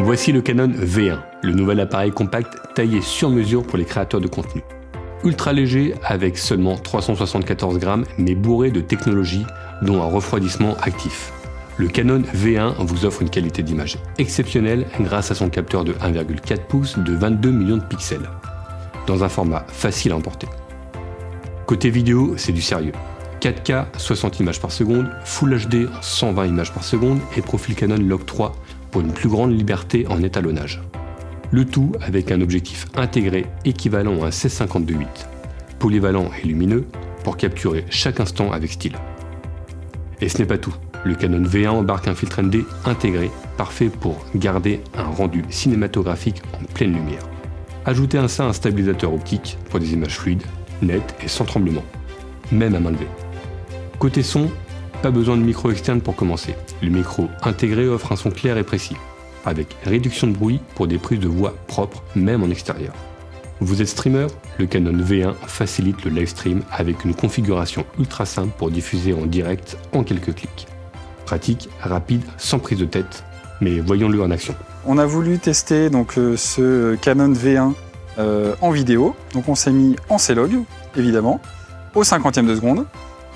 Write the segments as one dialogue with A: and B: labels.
A: Voici le Canon V1, le nouvel appareil compact taillé sur mesure pour les créateurs de contenu. Ultra léger avec seulement 374 grammes mais bourré de technologie dont un refroidissement actif. Le Canon V1 vous offre une qualité d'image exceptionnelle grâce à son capteur de 1,4 pouces de 22 millions de pixels, dans un format facile à emporter. Côté vidéo, c'est du sérieux. 4K 60 images par seconde, Full HD 120 images par seconde et profil Canon Log 3 pour une plus grande liberté en étalonnage. Le tout avec un objectif intégré équivalent à un 16-52-8, polyvalent et lumineux pour capturer chaque instant avec style. Et ce n'est pas tout, le Canon V1 embarque un filtre ND intégré, parfait pour garder un rendu cinématographique en pleine lumière. Ajoutez à ça un stabilisateur optique pour des images fluides, nettes et sans tremblement, même à main levée. Côté son, pas besoin de micro externe pour commencer. Le micro intégré offre un son clair et précis, avec réduction de bruit pour des prises de voix propres, même en extérieur. Vous êtes streamer? Le Canon V1 facilite le live stream avec une configuration ultra simple pour diffuser en direct en quelques clics. Pratique, rapide, sans prise de tête, mais voyons-le en action.
B: On a voulu tester donc ce Canon V1 en vidéo, donc on s'est mis en C-Log, évidemment, au 50e de seconde.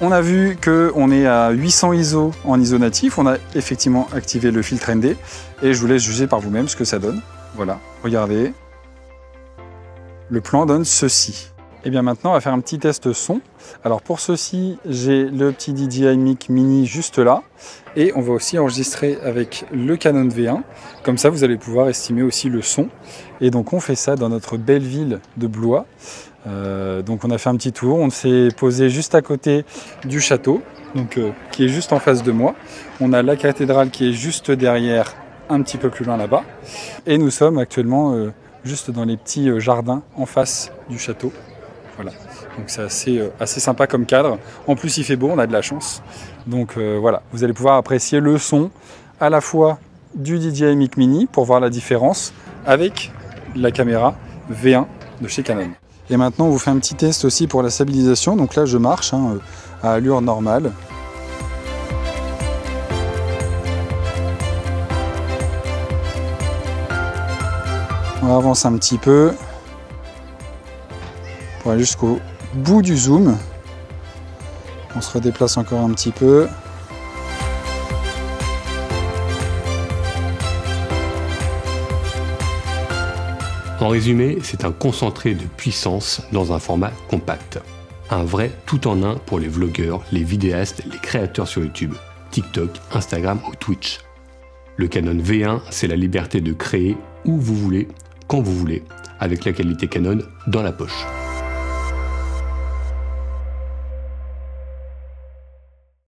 B: On a vu qu'on est à 800 ISO en ISO natif, on a effectivement activé le filtre ND et je vous laisse juger par vous-même ce que ça donne. Voilà, regardez, le plan donne ceci. Et bien maintenant on va faire un petit test son. Alors pour ceci, j'ai le petit DJI Mic Mini juste là et on va aussi enregistrer avec le Canon V1. Comme ça vous allez pouvoir estimer aussi le son. Et donc on fait ça dans notre belle ville de Blois. Donc on a fait un petit tour, on s'est posé juste à côté du château, donc, qui est juste en face de moi. On a la cathédrale qui est juste derrière, un petit peu plus loin là-bas. Et nous sommes actuellement juste dans les petits jardins en face du château. Voilà, donc c'est assez sympa comme cadre. En plus il fait beau, on a de la chance. Donc voilà, vous allez pouvoir apprécier le son à la fois du DJI Mic Mini pour voir la différence avec la caméra V1 de chez Canon. Et maintenant, on vous fait un petit test aussi pour la stabilisation. Donc là, je marche à allure normale. On avance un petit peu pour aller jusqu'au bout du zoom. On se redéplace encore un petit peu.
A: En résumé, c'est un concentré de puissance dans un format compact. Un vrai tout en un pour les vlogueurs, les vidéastes, les créateurs sur YouTube, TikTok, Instagram ou Twitch. Le Canon V1, c'est la liberté de créer où vous voulez, quand vous voulez, avec la qualité Canon dans la poche.